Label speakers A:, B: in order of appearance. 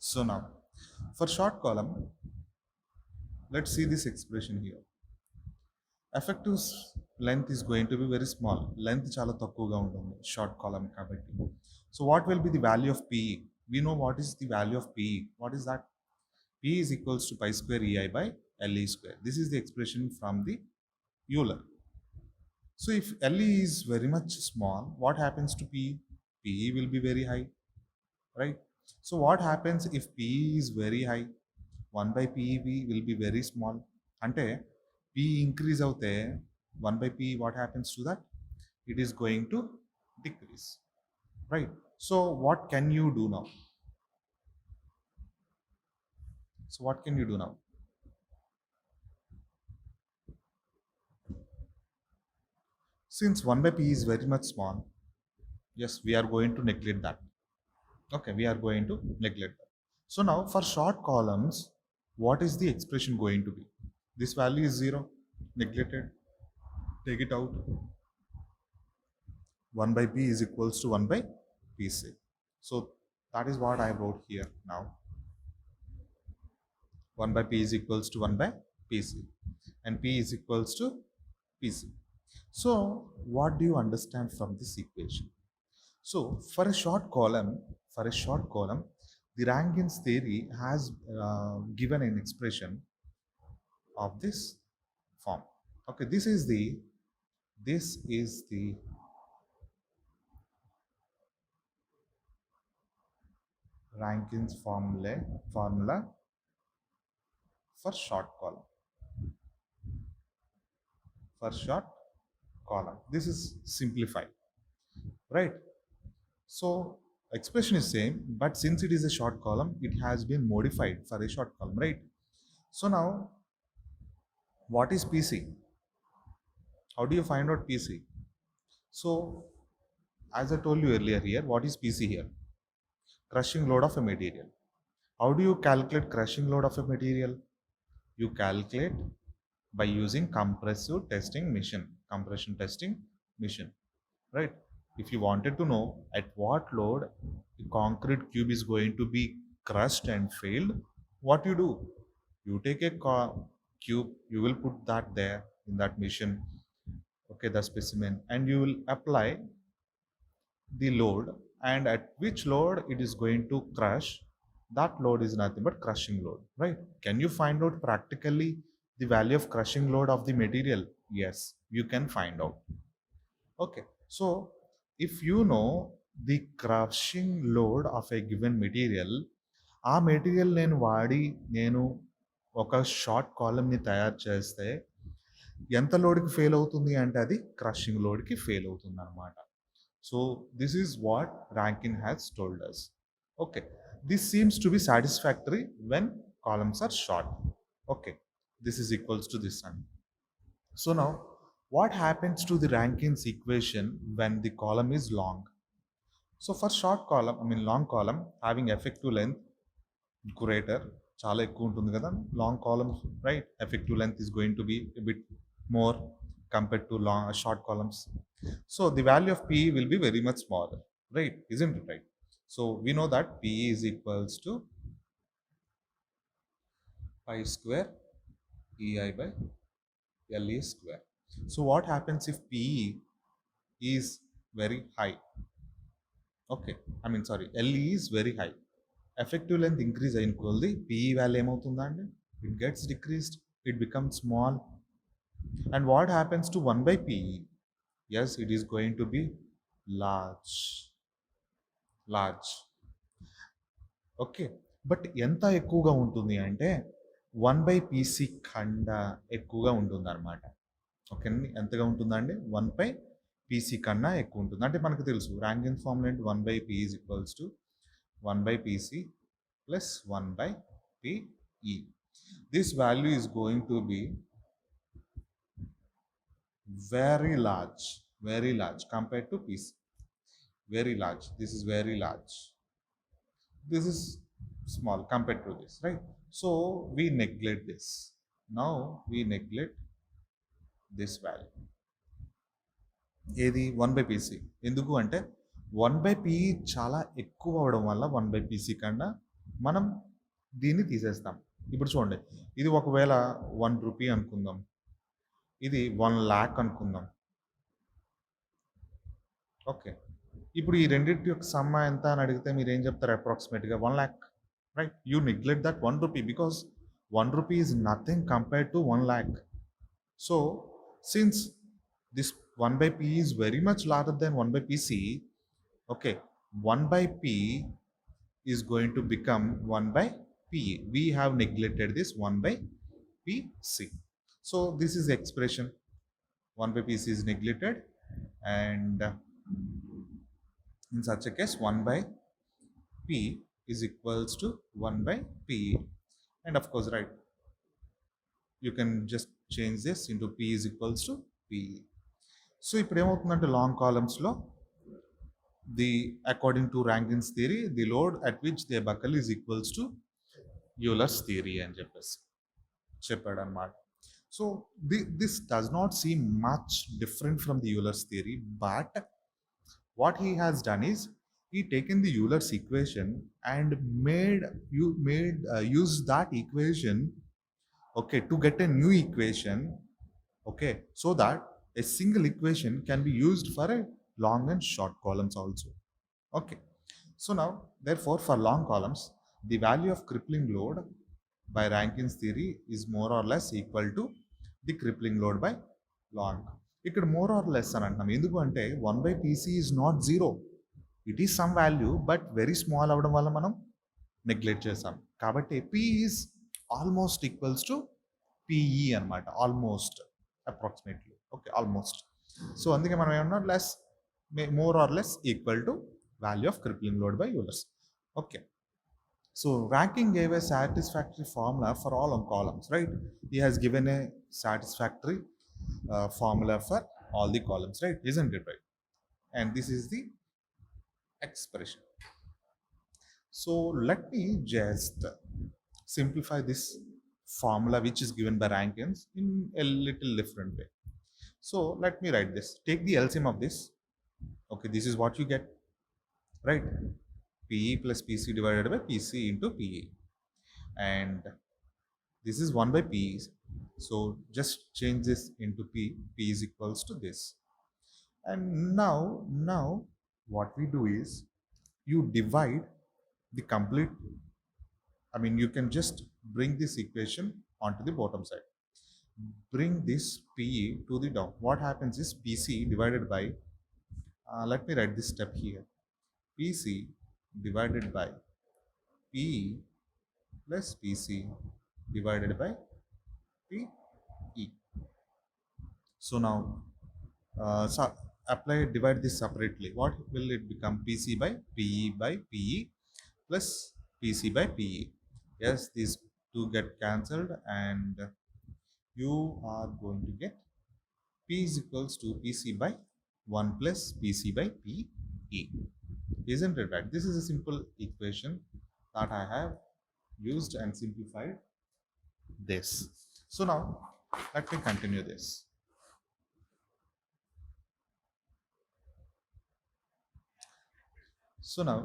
A: So now, for short column, let's see this expression here. Effective length is going to be very small. Length చాలా తక్కువగా ఉంటుంది short column కాబట్టి. So what will be the value of PE? We know what is the value of PE. What is that? P is equals to pi square EI by LE square. This is the expression from the Euler. So if LE is very much small, what happens to PE? PE will be very high, right? So what happens if PE is very high? 1 by PEV will be very small. అంటే P increase అవుతే 1 by P, what happens to that? It is going to decrease, right? So what can you do now? So what can you do now? Since 1 by P is very much small, yes, we are going to neglect that. Okay, we are going to neglect that. So now for short columns, what is the expression going to be? This value is 0, neglected, take it out. 1 by P is equals to 1 by PC. So that is what I wrote here now. 1 by P is equals to 1 by PC. And P is equals to PC. So what do you understand from this equation? So for a short column, the Rankin's theory has given an expression of this form. Okay, this is the Rankin's formula for short column. This is simplified, right? So expression is same, but since it is a short column, it has been modified for a short column, right? So now, what is PC? How do you find out PC? So, as I told you earlier here, what is PC here? Crushing load of a material. How do you calculate crushing load of a material? You calculate by using compression testing mission, right? If you wanted to know at what load the concrete cube is going to be crushed and failed, what you do? You take a cube, you will put that there in that mission, okay, the specimen, and you will apply the load, and at which load it is going to crush. That load is nothing but crushing load, right? Can you find out practically the value of crushing load of the material? Yes, you can find out. Okay, so if you know the crushing load of a given material, ఆ material నేను వాడి నేను ఒక short కాలమ్ని తయారు చేస్తే ఎంత లోడ్కి fail అవుతుంది అంటే అది క్రషింగ్ లోడ్కి ఫెయిల్ అవుతుంది అనమాట. So this is what Rankin has told us. Okay, this seems to be satisfactory when columns are short. Okay, this is equals to this one. So now, what happens to the Rankin's equation when the column is long? So for short column, long column, having effective length greater, చాలా ఎక్కువ ఉంటుంది కదా long columns, right? Effective length is going to be a bit more compared to short columns. So the value of PE will be very much smaller, right? Isn't it right? So we know that PE is equals to pi square EI by LE square. So what happens if PE is very high? Okay, LE is very high. Effective length increase అయిన కొలది PE value ఏమవుతుందండి? It gets decreased, it becomes small. And what happens to 1 by PE? Yes, it is going to be large. Okay, but ఎంత ఎక్కువగా ఉంటుంది అంటే 1 by PC కన్నా ఎక్కువగా ఉంటుంది అనమాట. ఓకే అండి, ఎంతగా ఉంటుందండి? 1 by PC కన్నా ఎక్కువ ఉంటుంది. అంటే మనకు తెలుసు Rankins ఫార్ములా ఏంటి? 1 by P is equals to 1 by PC plus 1 by PE. This value is going to be very large compared to PC. Very large. This is very large. This is small compared to this, right? So we neglect this. Now we neglect this value. ఏది 1 by PC. ఎందుకు అంటే 1 by PE చాలా ఎక్కువ అవడం వల్ల 1 by PC కన్నా మనం దీన్ని తీసేస్తాం. ఇప్పుడు చూడండి, ఇది ఒకవేళ 1 రూపీ అనుకుందాం. ఇది 1,00,000 అనుకుందాం. ఓకే. ఇప్పుడు ఈ రెండిటి యొక్క సమ్మ ఎంత అని అడిగితే మీరేం చెప్తారు అప్రాక్సిమేట్‌గా 1,00,000 right? You neglect that 1 rupee because 1 rupee is nothing compared to 1,00,000. So, since this 1 by P is very much larger than 1 by PC, okay, 1 by P is going to become 1 by PE. We have neglected this 1 by PC. So, this is the expression 1 by PC is neglected, and in such a case 1 by P is equals to 1 by PE. And of course, right, you can just change this into P is equals to PE. So ఇప్పుడు ఏమవుతుందంటే long కాలమ్స్లో according to Rankine's theory the load at which they buckle is equals to Euler's theory అని చెప్పేసి చెప్పాడు అనమాట. So this does not seem much different from the Euler's theory, but what he has done is he taken the Euler's equation and use that equation, okay, to get a new equation, okay, so that a single equation can be used for a long and short columns also. Okay, so now therefore for long columns the value of crippling load by Rankine's theory is more or less equal to the crippling load by long. ఇక్కడ more or less అని అంటున్నాం. ఎందుకు అంటే 1 by PC is not zero, it is some value but very small అవ్వడం వల్ల మనం neglect చేసాం. కాబట్టి P is almost equals to PE అనమాట, almost approximately, okay, almost. So అందుకే మనం ఏమన్నా less more or less equal to value of crippling load by Euler's. Okay, so Rankine gave a satisfactory formula for all on columns, right? He has given a satisfactory formula for all the columns, right? Isn't it right? And this is the expression. So let me just simplify this formula which is given by Rankine in a little different way. So let me write this. Take the LCM of this. Okay, this is what you get, right? PE plus PC divided by PC into PE, and this is 1 by PE. So just change this into P. P is equals to this. And now what we do is you divide the complete, I mean you can just bring this equation onto the bottom side. Bring this PE to the down. What happens is PC divided by, let me write this step here. PC divided by PE plus PC divided by PE. So now so apply, divide this separately. What will it become? PC by PE plus PC by PE. Yes, these two get cancelled and you are going to get P is equals to PC by 1 plus PC by PE. Isn't it right? This is a simple equation that I have used and simplified this. So now let me continue this. So now